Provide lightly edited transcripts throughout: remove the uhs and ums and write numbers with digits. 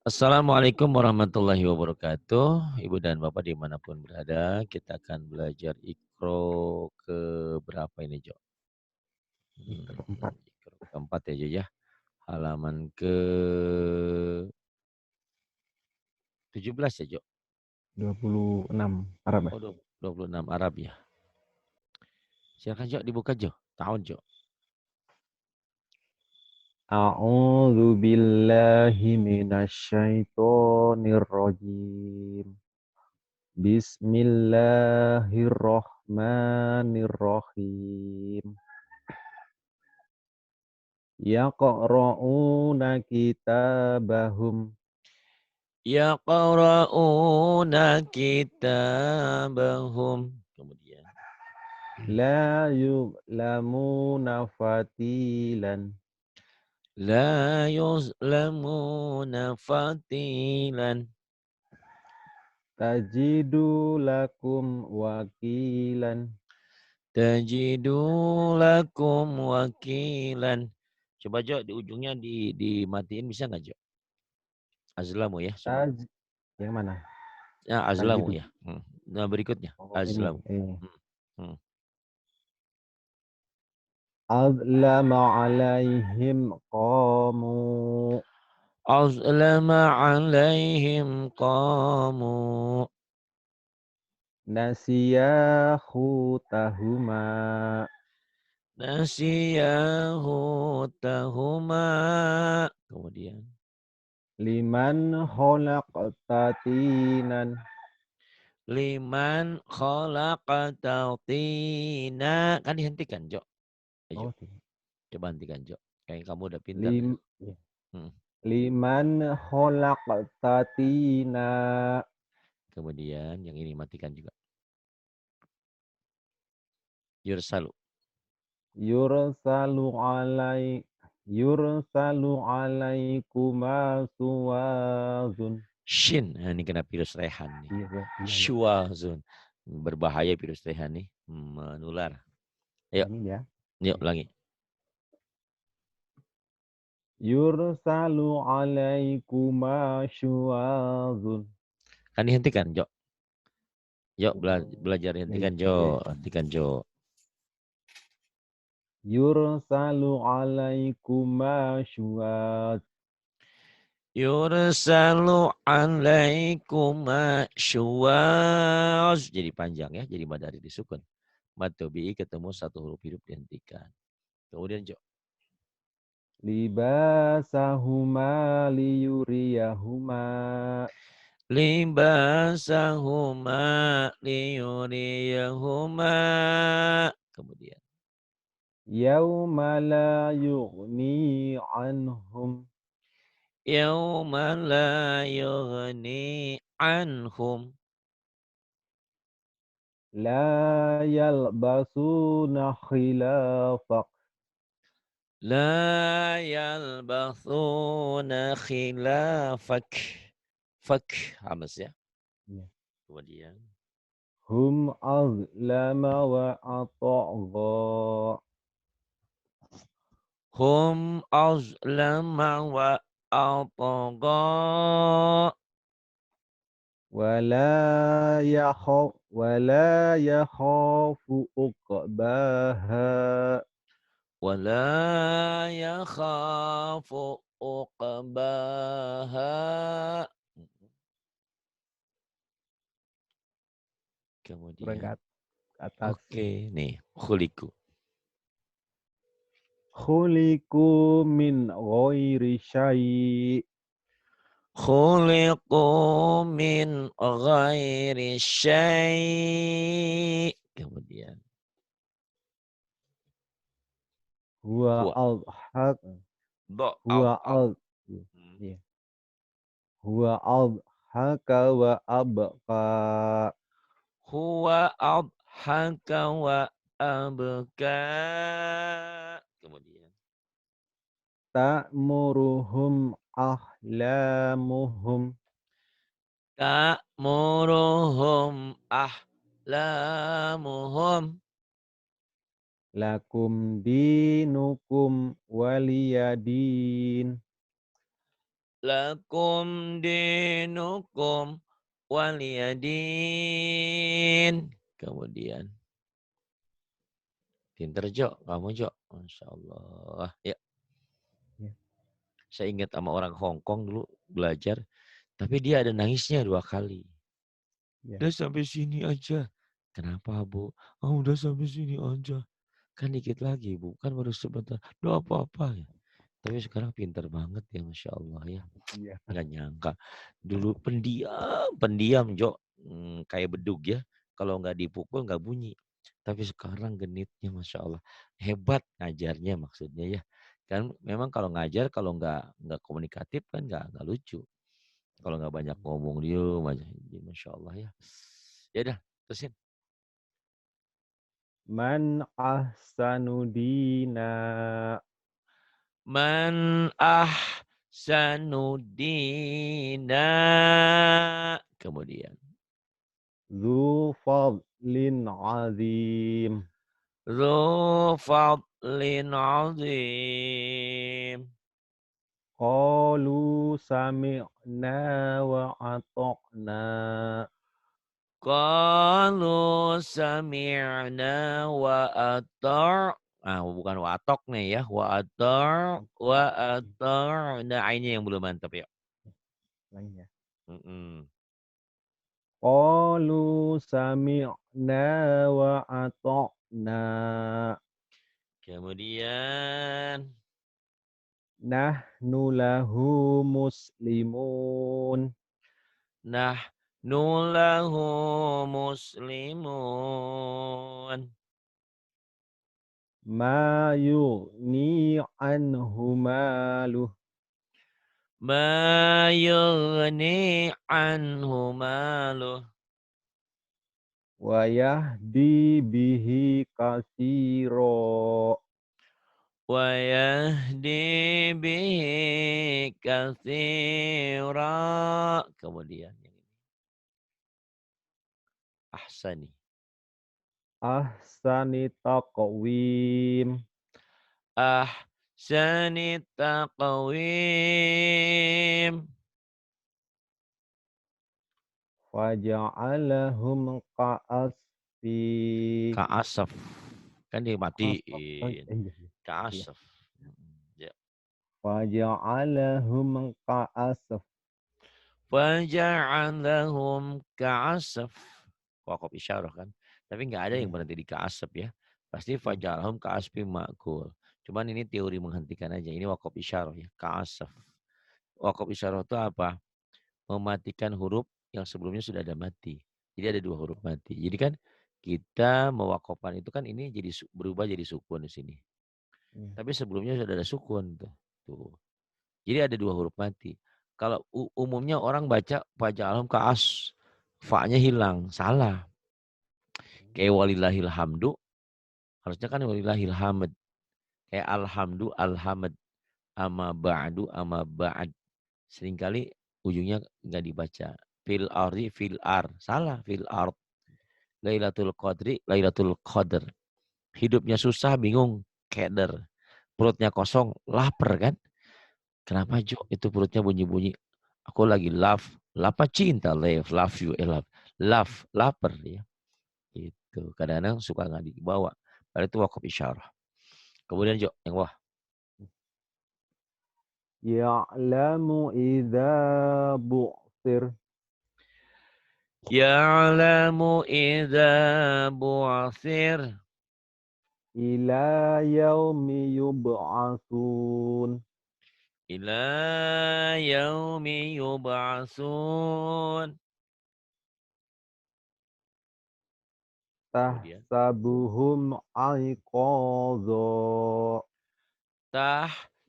Assalamualaikum warahmatullahi wabarakatuh. Ibu dan Bapak dimanapun berada, kita akan belajar Iqro ke berapa ini, Jo? Keempat. Iqro keempat ya, Jo ya. Halaman ke 17 ya, Jo? 26 Arab ya? Oh, 26 Arab ya. Silakan, Jo, dibuka, Jo. Tahun, Jo. A'udzu billahi minasyaitonir rajim. Bismillahirrahmanirrahim. Yaqra'una kitabahum Yaqra'una kitabahum. Kemudian. la yu'lamuna fatilan La yuzlamuna fatilan. tajidu lakum wakilan. Tajidu lakum wakilan. Coba Jo, di ujungnya dimatiin bisa nggak Jo? Azlamu ya, coba. Taj yang mana? Ya, azlamu Tajidu. ya. Nah, berikutnya. Oh, Azlamu. ini. Hmm. Hmm. Azlama alaihim qamu Azlama alaihim qamu. nasiya khutahuma Nasiyahu tahuma. Kemudian. liman khalaqtatinan Liman khalaqatal. Kan dihentikan Jo. Ayo, oh coba hentikan Jo. Kayak kamu udah pintar dah. lim, ya. Hmm. Liman khalaqtatina Kemudian yang ini matikan juga. Yursalu. yursalu alai yursalu alaikuma suwazun Shin. Nah, ini kena virus rehan nih. iya iya iya. Shuazun. Berbahaya virus rehan nih. Menular. Ayo, Ini ya. yuk ulangi. Yursalu alaikuma syuwazun. Kan dihentikan, Jo. Yuk belajar Ya, ya, hentikan, Jo. ya. Hentikan, Jo. Yursalu alaikuma syuwaz. Yursalu alaikuma syuwaz. Jadi panjang ya. Jadi madari disukun. Mad tobi'i ketemu satu huruf hidup dihentikan. Kemudian, Jo. Libasahuma liyuriyahuma. Libasahuma liyuriyahuma. Kemudian. Yawma la yughni anhum. Yawma la yughni anhum. La yalbasuna khilafak. La yalbathuna khilafak. Fak. Hamas ya. Ya. Kemudian. Hum azlama wa atagha. Hum azlama wa atagha. ولا يخاف عقباها Wala yakhafu uqbaha. Kemudian. berangkat ke atas. Oke, nih. Khuliku. Khuliqu min ghairi syai' Khuliqu min ghairi syai'. Kemudian. huwa Huwa. al-haq Do. huwa Al. al ya. Huwa al-haka wa abqa Huwa adhaka wa abka. Kemudian. ta'muruhum ahlamuhum Ta'muruhum ahlamuhum. lakum dinukum waliyadin Lakum dinukum waliyadin. Kemudian pinter Jo, kamu Jo. Masya Allah. Ya, Ya. saya ingat sama orang Hong Kong dulu belajar. Tapi dia ada nangisnya 2 kali. Ya. Udah sampai sini aja. Kenapa Bu? Oh, udah sampai sini aja. Kan dikit lagi Bu. Kan baru sebentar. Udah apa-apa ya. Tapi sekarang pinter banget ya Masya Allah ya. Iya. Nggak nyangka. Dulu pendiam Jo. Kayak bedug ya. Kalau nggak dipukul nggak bunyi. Tapi sekarang genitnya Masya Allah. Hebat ngajarnya maksudnya ya. Kan memang kalau ngajar kalau nggak komunikatif kan nggak lucu. Kalau nggak banyak ngomong diem aja. Masya Allah ya. Ya udah, terusin. Man ahsanu dina. Man ahsanu dina. Kemudian. Zu fadlin azim. Zu fadlin azim. Qalu sami'na wa ata'na. Qalu sami'na wa atar'. Ah, bukan wa atok nih ya. Wa atar' wa atar'. Nah, ainnya yang belum mantap ya. Lagi ya. Mm-mm. Qalu sami'na wa ata'na. Kemudian Nahnu lahu muslimun. nahnu lahu muslimun. Ma yughni anhu maluh. Ma yughni anhu maluh. Wa yahdi bihi kasiro. Wa yahdi bihi katsira. Kemudian yang ini. Ahsani. Ahsani taqwim. Ahsani taqwim. Waja'alahum ka'asfi. Ka'asaf. Kan Asaf. dimatiin. Iya. Iya. Ka'asaf. Ya. Waja'alahum ka'asf. Faja'alahum ka'asaf. Wakaf isyarah kan. Tapi nggak ada yang Iya. berhenti di ka'asaf ya. Pasti Iya. faja'alahum ka'asfi ma'kul. Cuman ini teori menghentikan aja. Ini wakaf isyarah ya. Ka'asaf. Wakaf isyarah itu apa? Mematikan huruf yang sebelumnya sudah ada mati. Jadi ada 2 huruf mati. Jadi kan kita mewakafkan itu kan ini jadi berubah jadi sukun di sini. Iya. Tapi sebelumnya sudah ada sukun tuh. Tuh. Jadi ada 2 huruf mati. Kalau umumnya orang baca faja'alhum ka'as, fa-nya hilang, salah. Kayak walillahil hamdu, harusnya kan walillahil hamd. Kayak alhamdu, alhamd, ama ba'du, ama ba'd. Seringkali ujungnya nggak dibaca. Fil ardi, fil ar. Salah, fil ard. Lailatul qadri, lailatul qadr. Hidupnya susah, bingung, keder. Perutnya kosong, lapar kan? Kenapa Jo? Itu perutnya bunyi-bunyi. Aku lagi love, lapa cinta, love you, love, lapar ya. Itu kadang-kadang suka nggak dibawa. Padahal itu wakaf isyarah. Kemudian Jo, yang wah. Ya'lamu idza bu'thir. Ya'lamu idza bu'athir. Ila yaumi yub'atsun. Ila yaumi yub'atsun. Kemudian. Tahsabuhum aiqadha.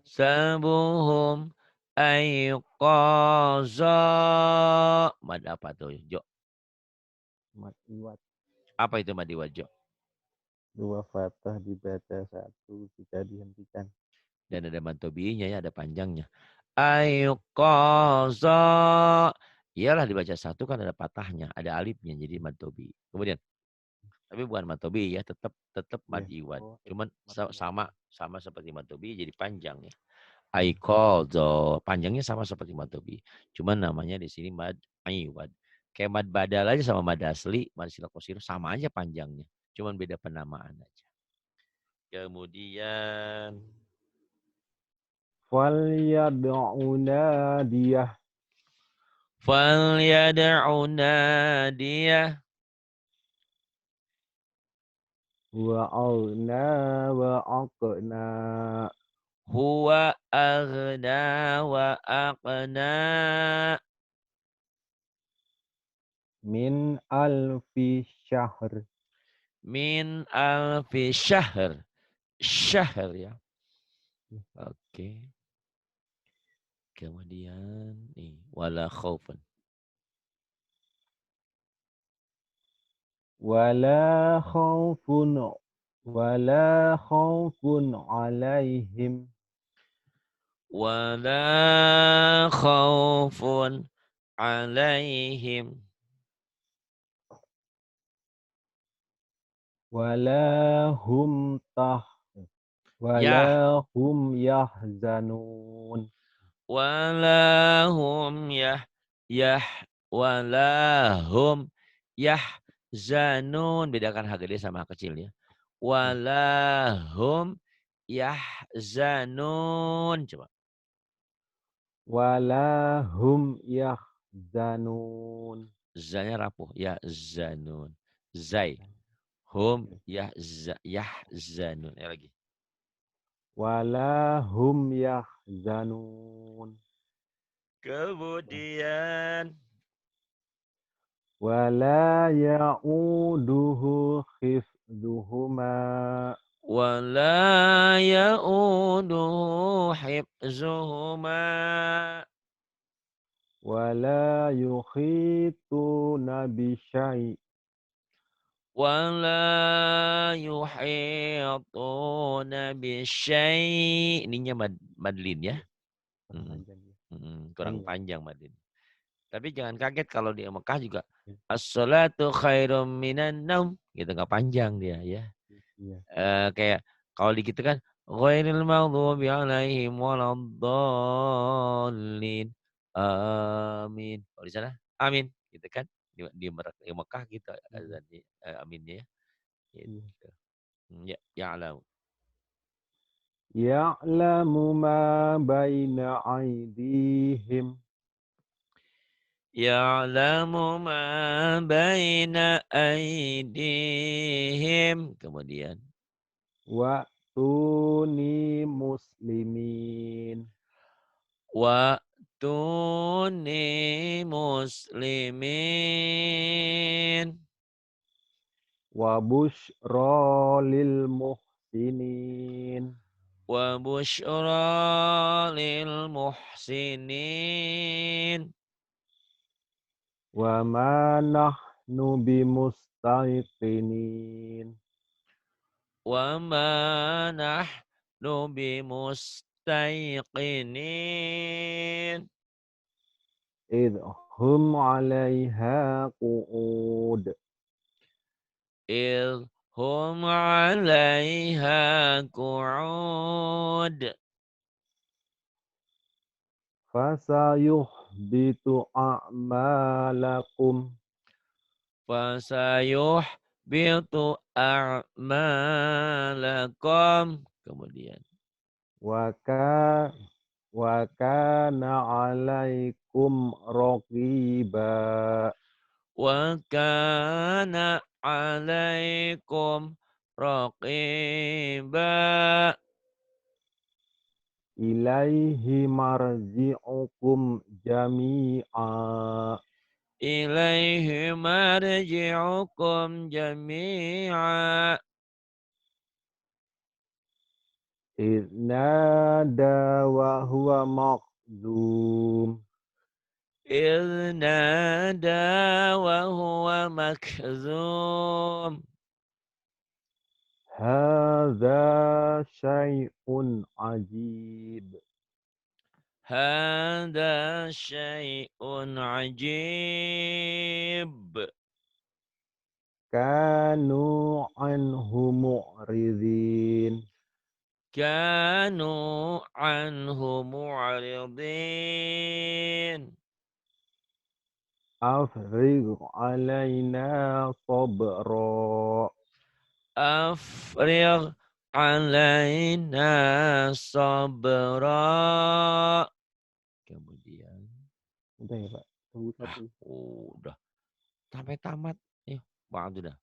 Tahsabuhum ayqaza. Mad apa tuh, Jo? Mat iwat. Apa itu mad iwad, Jo? 2 fathah dibaca 1 jika dihentikan. Dan ada mad tabi'inya ya, ada panjangnya. Ayqaza. Iyalah dibaca 1 kan ada patahnya, ada alifnya jadi mad tabi'i. Kemudian tapi bukan mad tabi'i ya, tetap mad Iya. iwad. Oh, Cuman mat iwat. sama seperti mad tabi'i jadi panjang ya. Aiqadha. Panjangnya sama seperti mad tobi. Cuman namanya di sini mad iwad. Kayak mad badal aja sama mad asli, mad silak qasir sama aja panjangnya. Cuman beda penamaan aja. Kemudian Falyad'u nadiyah falyad'u nadiyah wa aghna wa aqna huwa aghna wa aqna min alfi syahr. min alfi syahr. Syahr ya. Oke. Kemudian nih wala khaufun. Wala khawfun wala khawfun alaihim Wala khaufun alaihim. wala hum tah Yah. wala hum yahzanun. Walahum yah walahum yahzanun. Bedakan H gede sama H kecil ya. Walahum yahzanun. Coba. Wala hum yahzanun. Zanya rapuh. Ya zanun. Zai. Hum yahzanun. Lagi. Wala hum yahzanun. Kemudian. Wala ya'uduhu khifduhuma. Wala ya'uduhu hibzuhuma. Wala yukhituna bisyai. Wala yuhituna bisyai. Ininya madlin ya. Kurang panjang ya. Kurang Panjang. panjang madlin. Tapi jangan kaget kalau di Mekah juga as-salatu khairum minan naum. Gitu nggak panjang dia ya. Iya. Kayak kalau di kita kan ghairil maghdubi alaihim waladdallin. Amin. Kalau di sana amin gitu kan. Di Mekah gitu azannya aminnya ya. Iya. Gitu. Ya, ya'lam. Ya'lamu ma baina aydihim Ya'lamu ma baina aydihim. Kemudian wa tuni muslimin wa tuni muslimin. wa busyra lil muhsinin Wa busyra lil muhsinin. wa ma nahnu bimustaiqinin Wa ma nahnu bimustaiqinin. idh hum 'alaiha qu'ud إذ هم عليها قعود. fasayuhbitu a'malakum فسيحبط أعمالكم. Kemudian wa ka wa kana 'alaikum raqiba وكان عليكم رقيبا. ilaihi marji'ukum jami'a إليه مرجعكم جميعا. idnada wa huwa maqdum إذ نادى وهو مكذوم. hadza syai'un ajib هذا شيء عجيب. kanu anhu mu'ridin كانوا عنه معرضين أفرغ علينا صبرا أفرغ علينا صبرا. Kemudian, udah ya Pak, tunggu satu. udah sampai tamat. Yuk, Bang udah.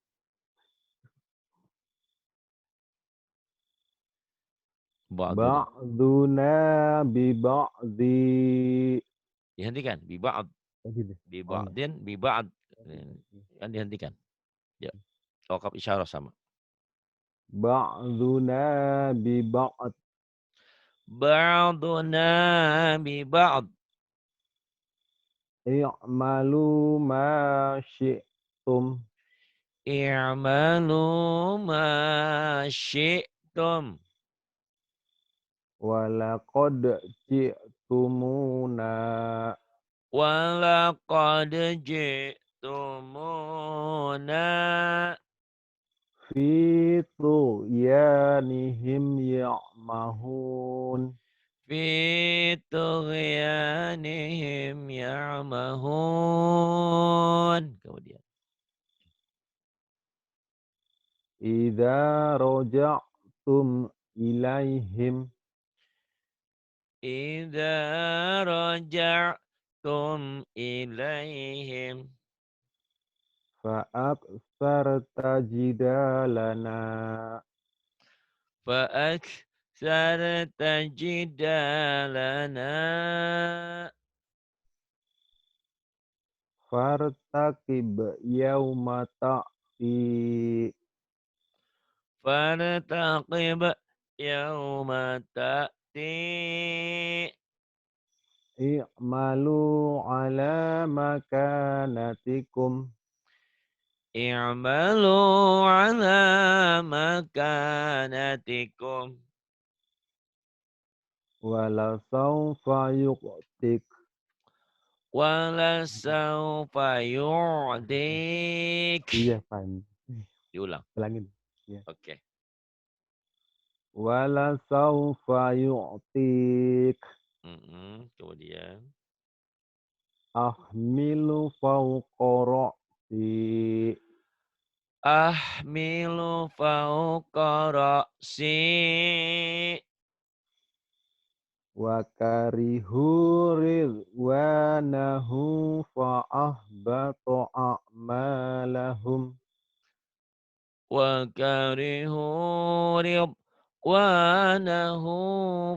Bang udah. Ba'duna bi ba'di. Dihentikan. Biba'ad. Oh gitu. Oh ya. Biba'din, biba'ad. Oh, gitu. Kan dihentikan. Ya, wakaf isyarah sama. Ba'duna bi ba'd. Ba'duna biba'ad. I'malu ma syi'tum. I'malu ma syi'tum. Walaqad ji'tumuna Walaqad ji'tumuna fi tughyanihim ya'mahun. fi tughyanihim ya'mahun. Kemudian. Idza raja'tum ilaihim Idza raja'tum ilaihim fa'aksarta jidalana fa'aktsarta jidalana fartaqib yauma ta'ti fartaqib yauma ta'ti i'malu ala makanatikum i'malu ala makanatikum wala sawfa yuqtik. wala sawfa yu'dik. Iya, Pan. Diulang. Ulangin. Ya. Oke. Wala sawfa yu'tik. Kemudian. Ahmilu fawqa ra'si Ahmilu fauqa ra'si wa karihu ridwanahu fa ahbata a'malahum. wa karihu ridwanahu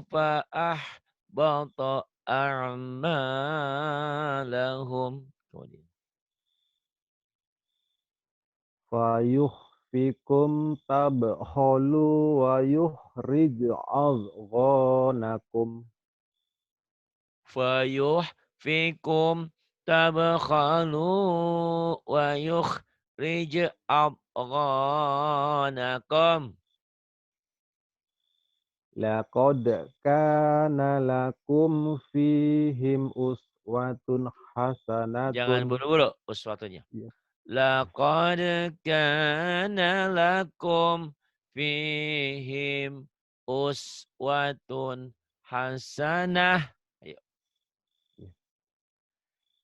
fa ahbata a'malahum. Kemudian. Fayuhfikum tabkhulu wa yuhrij azghanakum. Fayuh fikum tabkhalu wa yukhrij adghanakum. Laqad kana lakum fihim uswatun Jangan hasanatun. buru-buru uswatunya. Ya. Laqad kana lakum fihim uswatun hasanah. Ayo.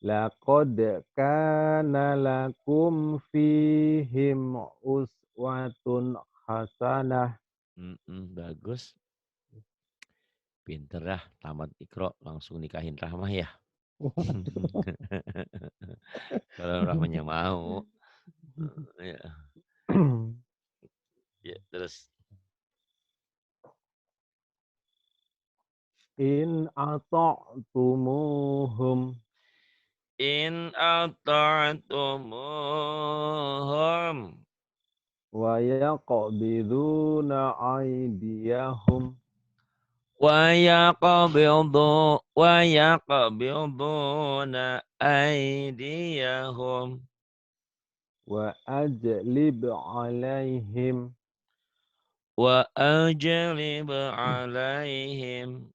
Laqad kana lakum fihim uswatun hasanah. Bagus. Pinter dah, tamat Iqra langsung nikahin Rahmah ya. Kalau Rahmanya mau. Ya, ya terus. In ata'tumuhum In ata'tumuhum wa yaqbiduna aydiyahum wa yaqbiduna aydiyahum wa ajlib alaihim wa ajlib alaihim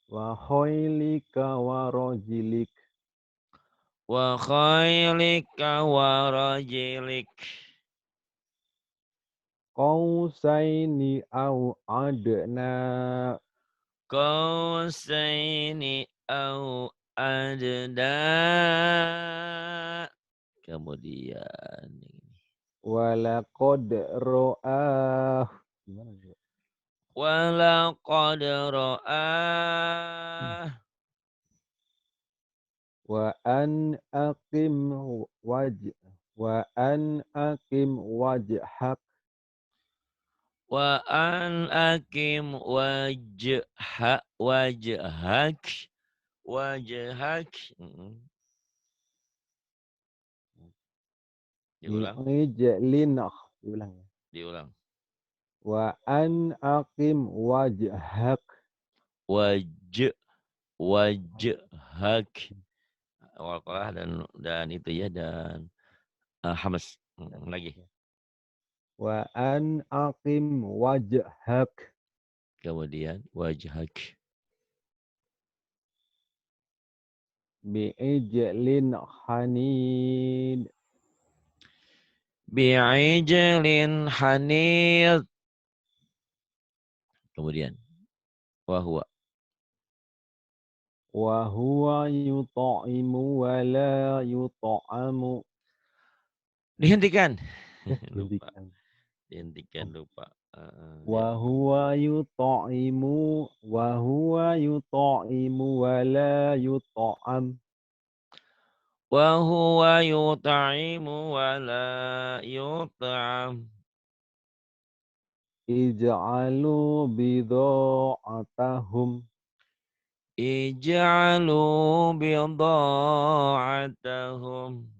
wa khaylika wa rajilik wa khaylika wa rajilik qausaini au adna. Qausaini au adna. Kemudian Walaqad ra'ah. Gimana tuh? walaqad ra'ah. Wa an aqim waj wa an aqim wajhak Wa an akim wajhak. Mm-mm. Diulang, bi'ijlin. Diulang ya. diulang. Wa an aqim wajhak. Waj wajhak. Qalqalah dan itu ya dan hamas. Lagi. Wa an aqim wajhak Kemudian wajhak. bi'ijlin hanid. Bi'ijlin hanid. Kemudian wahwa. Wa huwa yut'imu wa la yut'amu. Dihentikan. Lupa. Dihentikan. Dihentikan lupa. Wa huwa yut'imu wa la yut'am. Wa huwa yut'imu wa la yut'am. Ij'alu bidha'atahum. Ij'alu bidha'atahum.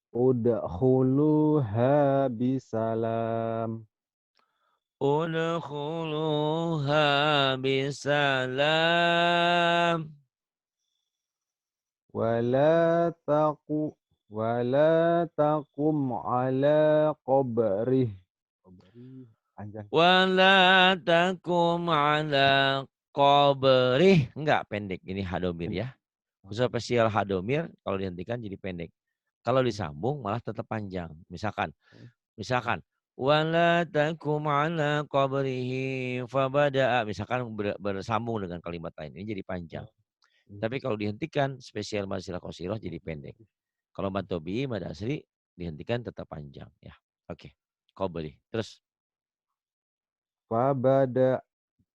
Udkhuluha bisalam. Udkhuluha bisalam. Wala taqu wala taqum ala qabrih. Qabrih panjang. Wala takum ala qabrih. Enggak, pendek. Ini hadomir ya. Khusus spesial hadomir, kalau dihentikan jadi pendek. Kalau disambung malah tetap panjang. Misalkan. Wala takum ala qabrihi fabada'a. Misalkan bersambung dengan kalimat lain. Ini jadi panjang. Tapi kalau dihentikan, spesial masilah qasiroh jadi pendek. Kalau matobi, mad asri, dihentikan tetap panjang. Ya, oke. Qabri. Terus.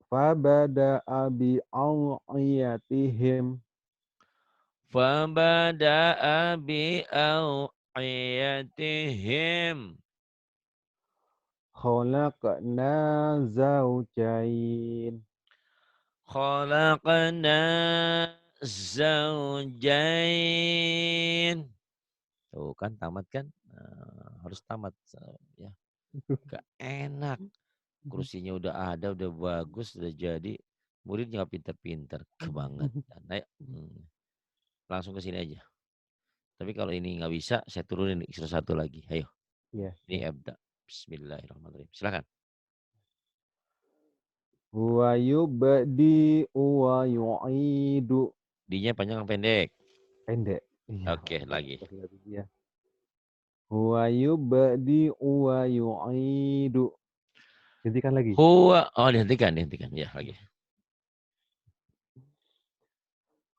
Fabada abi awiyatihim. Fabada'a bi'aw'iyatihim. Khalaqna zawjain. Khalaqna zawjain. Tuh kan tamat kan? Harus tamat. Ya. Gak enak. Kursinya udah ada, udah bagus, udah jadi. Muridnya nggak pinter-pinter. Kebangetan. Ayo. Langsung ke sini aja. Tapi kalau ini nggak bisa, saya turunin satu lagi. Ayo. Ya. Ini abda. Bismillahirrahmanirrahim. Silakan. Wa yubdi wa yu'idu. D-nya panjang pendek. Pendek. Iya. Oke, lagi. Ya. Wa yubdi wa yu'idu. Hentikan lagi. Huwa. Oh, dihentikan. Ya, lagi.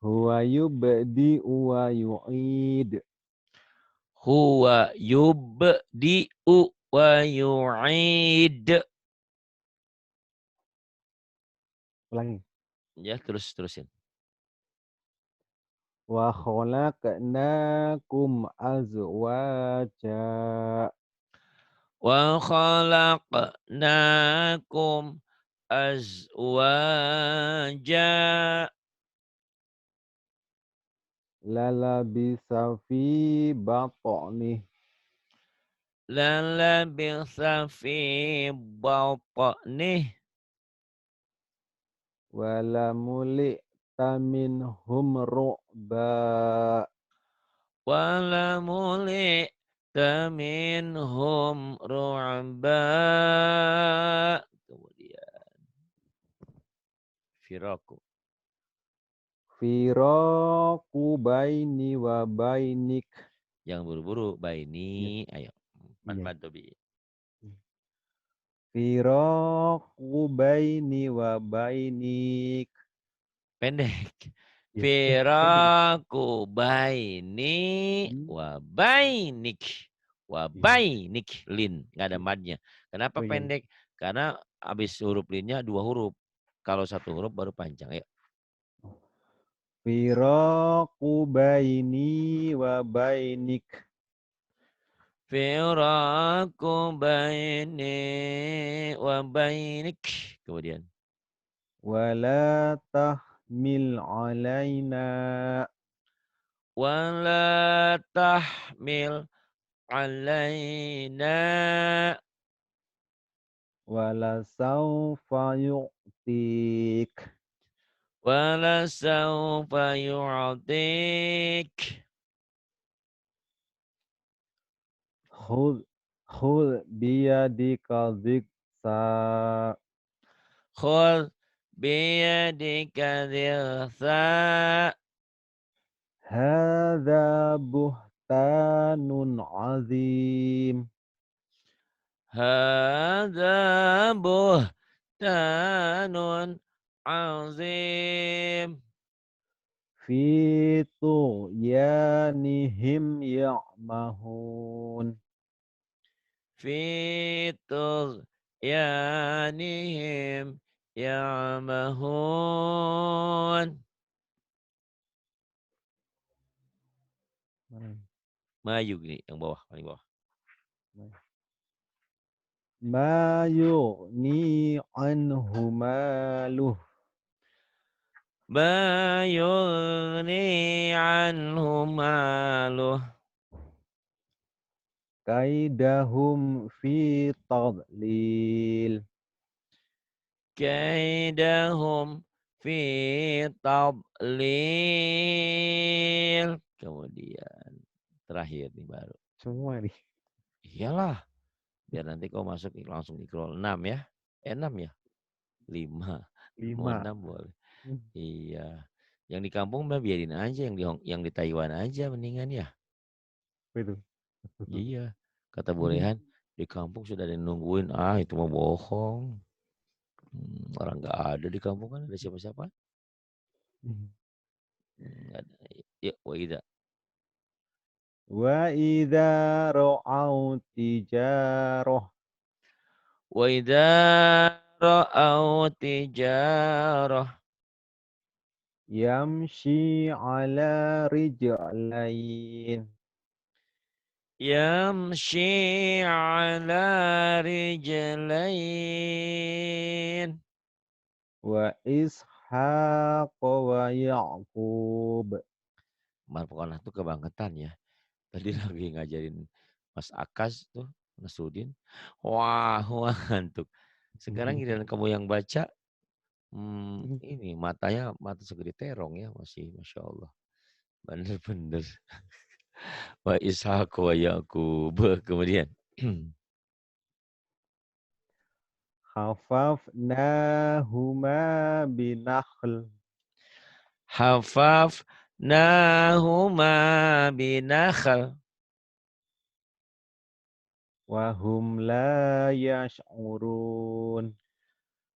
Huwa yubdi wa yu'id. Huwa yubdi'u wa yu'id. Ulangi. Ya, terusin. Wa khalaqnakum azwaja. Wa khalaqnakum azwaja. Lalabisa fi batnih. Lalabitha fi batnih. Walamuli taminhum ru'ba. Walamuli minhum ru'ba. Kemudian firaku. Firaku baini wa bainik. Yang buru-buru baini. Ayo. Iya. Mad tobi. Firaqu baini wa bainik. Pendek. Ya, pendek. Firaku baini wa bainik. Wa Iya. bainik. Lin. Nggak ada Iya. madnya. Kenapa Oh iya. pendek? Karena habis huruf linnya 2 huruf. Kalau 1 huruf baru panjang. Ayo. Firaqu baini wa bainik. Firaku baini wa bainik. Kemudian. Wala tahmil alaina. Wala tahmil alaina. Wala sawfa yu'tik. Wala sawfa yu'tik. Khudh biyadika dhiksa. Khudh biyadika dhilsa. Hadha buhtanun azim. Hadha buhtanun azim. Fi tughyanihim ya'mahun. Fi tughyanihim ya'mahun. Maju gini yang bawah, paling bawah. Ma yughni anhu maluh. Ma yughni anhu maluh. Kaidahum fi tadlil. Kaidahum fi tadlil. Kemudian terakhir nih baru. Semua nih. Iyalah. Biar nanti kau masuk langsung ikro 6 ya. 6 ya? 5. Mau 5. 6 boleh. Iya. Yang di kampung mah biarin aja. Yang di Taiwan aja mendingan ya. Itu. Iya. Kata Bu Rehan, di kampung sudah ada yang nungguin. Ah itu mah bohong. Orang nggak ada di kampung kan. Ada siapa-siapa? Nggak ada. Yuk, Waidah. Wa idza ra'au tijarah Wa idza ra'au tijarah yamshi ala rijlain yamshi ala rijlain. wa ishaq wa ya'qub. Kemarin pokoknya tuh kebangetan ya. Tadi lagi ngajarin Mas Akas tuh, Mas Rudin. Wah, ngantuk. Sekarang giliran kamu yang baca, ini matanya mata segede terong ya masih, Masya Allah. Bener-bener. Wa Ishaq wa Yaqub. Kemudian. Khafafnahuma binakhl Hafafnahuma binakhal. wa hum la yash'urun.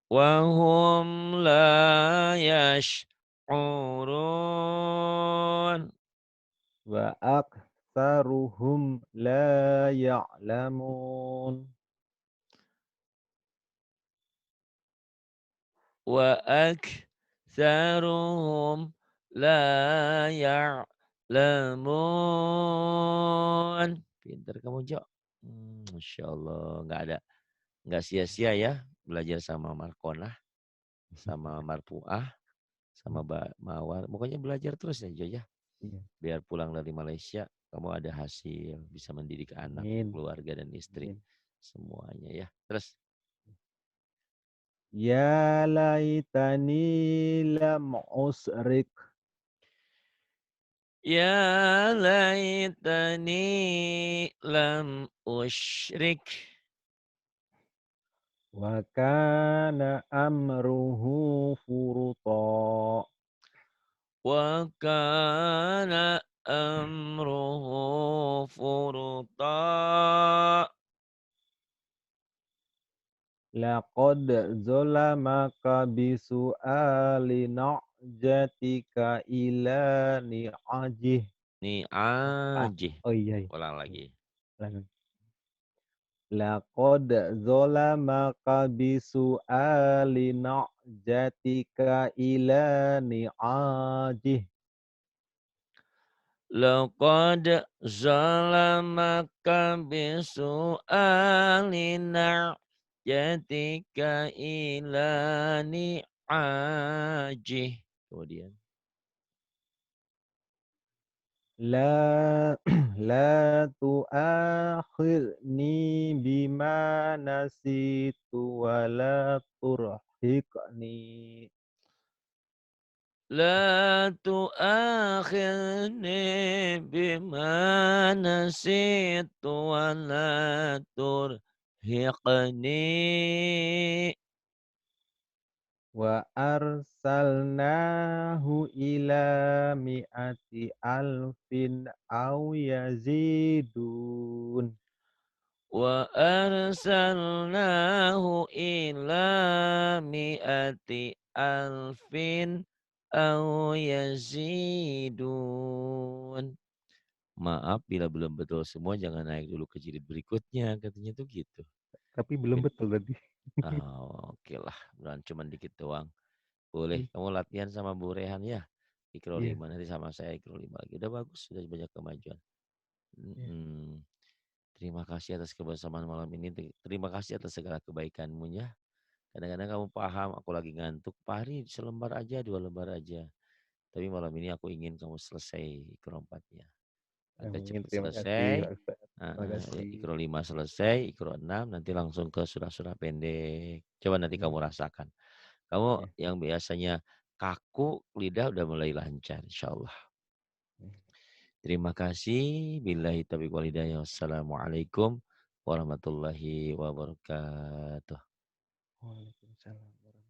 Wahum la yash'urun. Wa aktsaruhum la ya'lamun. Wa aktsaruhum la ya'lamun. Pintar kamu, Jo. Masya Allah. Nggak sia-sia ya belajar sama Markonah, sama Marpuah, sama Mawar. Pokoknya belajar terus ya, Jo ya. Iya. Biar pulang dari Malaysia, kamu ada hasil, bisa mendidik anak, Amin. keluarga, dan istri. Amin. Semuanya ya. Terus. Ya laitani lam usrik Ya laitani lam usyrik. wa kana amruhu furuta. Wa kana amruhu furuta. Laqad zalamaka bisu'ali na'jatika ila ni'ajih. Ni Ah, ajih. oh iya, iya. Ulang lagi. Ulangi. Laqad zalamaka bisu'ali na'jatika ila ni'ajih. Laqad zalamaka bisu'ali na'jatika ila ni'ajih. Kemudian. La la tu'akhidni bima nasitu wa la turhiqni. La tu'akhirni bima nasitu wa la turhiqni. Wa arsalnahu ila mi'ati alfin aw yazidun. Wa arsalnahu ila mi'ati alfin aw yazidun. Maaf bila belum betul semua jangan naik dulu ke jilid berikutnya, katanya tuh gitu. Tapi belum Mungkin betul tadi. oke lah, cuman dikit doang. Boleh kamu latihan sama Bu Rehan ya. Ikro Iya, 5 nanti sama saya Ikro 5 lagi. Udah bagus, sudah banyak kemajuan. iya. Mm-mm. Terima kasih atas kebersamaan malam ini. Terima kasih atas segala kebaikanmu ya. Kadang-kadang kamu paham aku lagi ngantuk. Pak Hari selembar aja, 2 lembar aja. Tapi malam ini aku ingin kamu selesai Ikro 4-nya. Agar Amin. cepat Terima kasih, selesai. Pak Ustaz. Terima kasih. Ikro 5 selesai, Ikro 6 nanti langsung ke surah-surah pendek. Coba nanti Iya, kamu rasakan. Kamu iya, yang biasanya kaku, lidah udah mulai lancar insya Allah. iya. Terima kasih. Billahi taufiq wal hidayah. Wassalamualaikum warahmatullahi wabarakatuh. Waalaikumsalam warahmatullahi